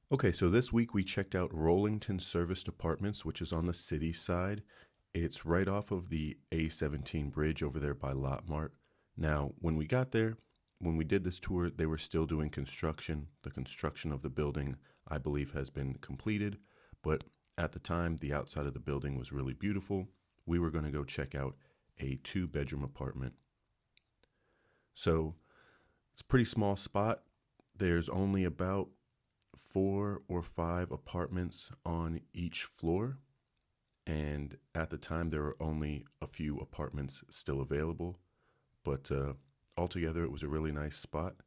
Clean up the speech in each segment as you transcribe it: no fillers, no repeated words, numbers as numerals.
Okay, so this week we checked out Rollington Serviced Apartments, which is on the city side. It's right off of the A17 bridge over there by Lotte Mart. Now, when we got there, when we did this tour, they were still doing construction. The construction of the building, I believe, has been completed, but at the time, the outside of the building was really beautiful. We were going to go check out a two-bedroom apartment. So it's a pretty small spot. There's only about 4 or 5 apartments on each floor, and at the time there were only a few apartments still available, but altogether it was a really nice spot.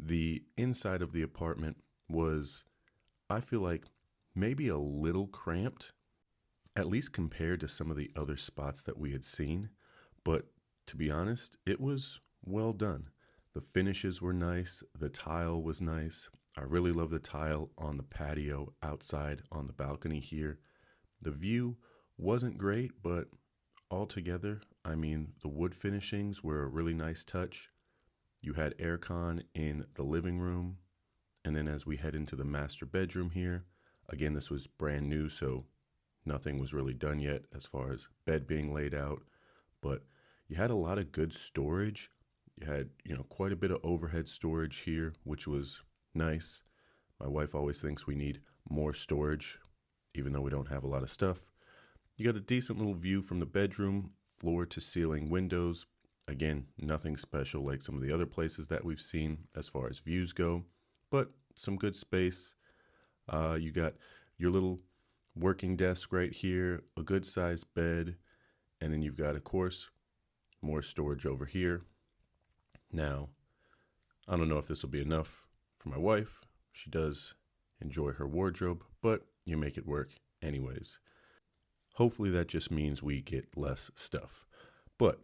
The inside of the apartment was, I feel like, maybe a little cramped, at least compared to some of the other spots that we had seen, but to be honest, it was well done. The finishes were nice, the tile was nice. I really love the tile on the patio outside on the balcony here. The view wasn't great, but altogether, I mean, the wood finishings were a really nice touch. You had aircon in the living room, and then as we head into the master bedroom here, again, this was brand new, so nothing was really done yet as far as bed being laid out, but you had a lot of good storage. You had, quite a bit of overhead storage here, which was nice. My wife always thinks we need more storage, even though we don't have a lot of stuff. You got a decent little view from the bedroom, floor to ceiling windows. Again, nothing special like some of the other places that we've seen as far as views go, but some good space. You got your little working desk right here, a good sized bed, and then you've got, of course, more storage over here. Now, I don't know if this will be enough for my wife. She does enjoy her wardrobe, but you make it work anyways. Hopefully that just means we get less stuff. But,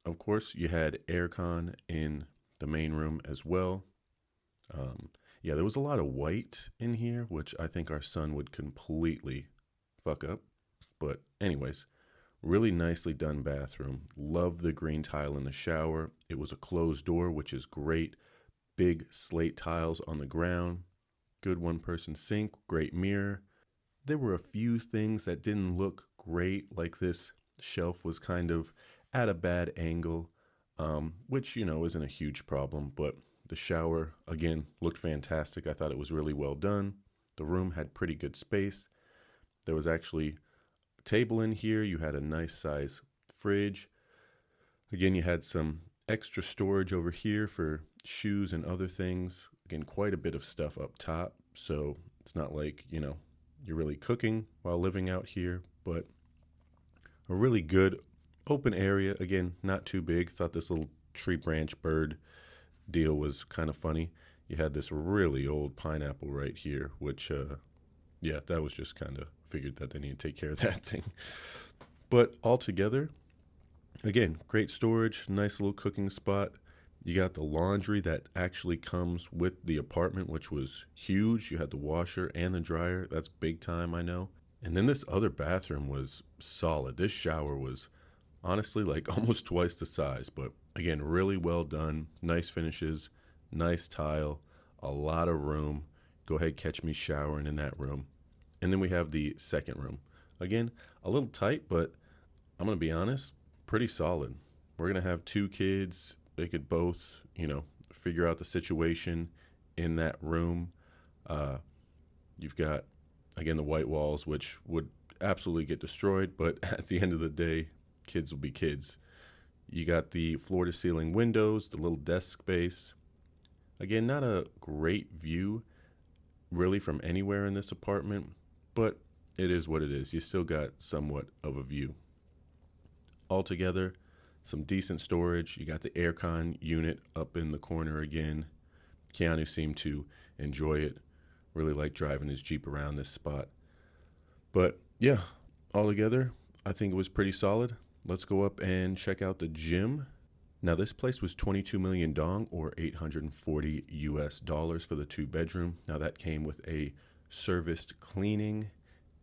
of course, you had aircon in the main room as well. There was a lot of white in here, which I think our son would completely fuck up. But anyways, really nicely done bathroom. Love the green tile in the shower. It was a closed door, which is great. Big slate tiles on the ground. Good one-person sink, great mirror. There were a few things that didn't look great, like this shelf was kind of at a bad angle, which, isn't a huge problem, but the shower, again, looked fantastic. I thought it was really well done. The room had pretty good space. There was actually a table in here. You had a nice size fridge. Again, you had some extra storage over here for shoes and other things. Again, quite a bit of stuff up top, so it's not like, you're really cooking while living out here, but a really good open area. Again, not too big. Thought this little tree branch bird deal was kind of funny. You had this really old pineapple right here, which, that was just kind of figured that they need to take care of that thing. But altogether, again, great storage, nice little cooking spot. You got the laundry that actually comes with the apartment, which was huge. You had the washer and the dryer. That's big time, I know. And then this other bathroom was solid. This shower was honestly like almost twice the size, but again, really well done. Nice finishes, nice tile, a lot of room. Go ahead, catch me showering in that room. And then we have the second room. Again, a little tight, but I'm going to be honest, pretty solid. We're going to have 2 kids. They could both, figure out the situation in that room. You've got, again, the white walls, which would absolutely get destroyed, but at the end of the day, kids will be kids. You got the floor to ceiling windows, the little desk space. Again, not a great view really from anywhere in this apartment, but it is what it is. You still got somewhat of a view. Altogether, some decent storage. You got the aircon unit up in the corner again. Keanu seemed to enjoy it. Really liked driving his Jeep around this spot. But yeah, altogether, I think it was pretty solid. Let's go up and check out the gym. Now, this place was 22 million dong, or $840 for the 2-bedroom. Now, that came with a serviced cleaning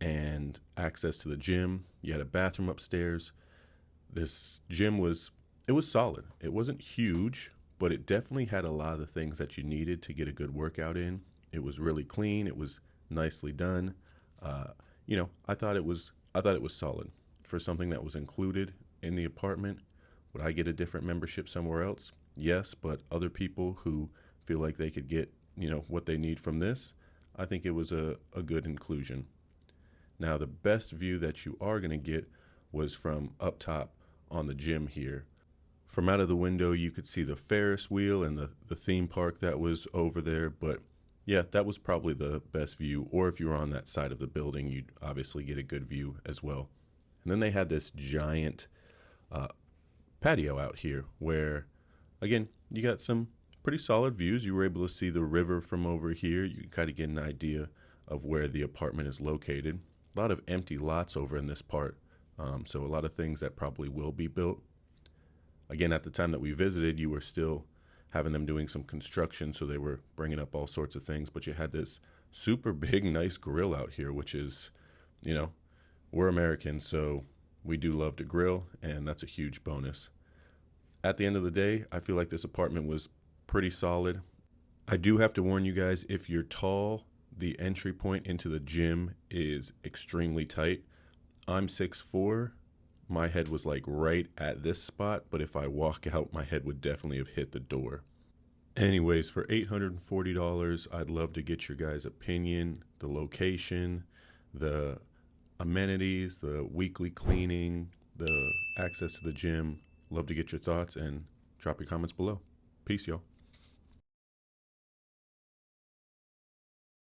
and access to the gym. You had a bathroom upstairs. This gym was solid. It wasn't huge, but it definitely had a lot of the things that you needed to get a good workout in. It was really clean. It was nicely done. I thought it was solid for something that was included in the apartment. Would I get a different membership somewhere else? Yes, but other people who feel like they could get, what they need from this, I think it was a good inclusion. Now, the best view that you are going to get was from up top on the gym here. From out of the window, you could see the Ferris wheel and the theme park that was over there. But yeah, that was probably the best view. Or if you were on that side of the building, you'd obviously get a good view as well. And then they had this giant patio out here where, again, you got some pretty solid views. You were able to see the river from over here. You can kind of get an idea of where the apartment is located. A lot of empty lots over in this part. So a lot of things that probably will be built. Again, at the time that we visited, you were still having them doing some construction, so they were bringing up all sorts of things. But you had this super big, nice grill out here, which is, we're Americans, so we do love to grill, and that's a huge bonus. At the end of the day, I feel like this apartment was pretty solid. I do have to warn you guys, if you're tall, the entry point into the gym is extremely tight. I'm 6'4". My head was like right at this spot, but if I walk out, my head would definitely have hit the door. Anyways, for $840, I'd love to get your guys' opinion, the location, the amenities, the weekly cleaning, the access to the gym. Love to get your thoughts and drop your comments below. Peace, y'all.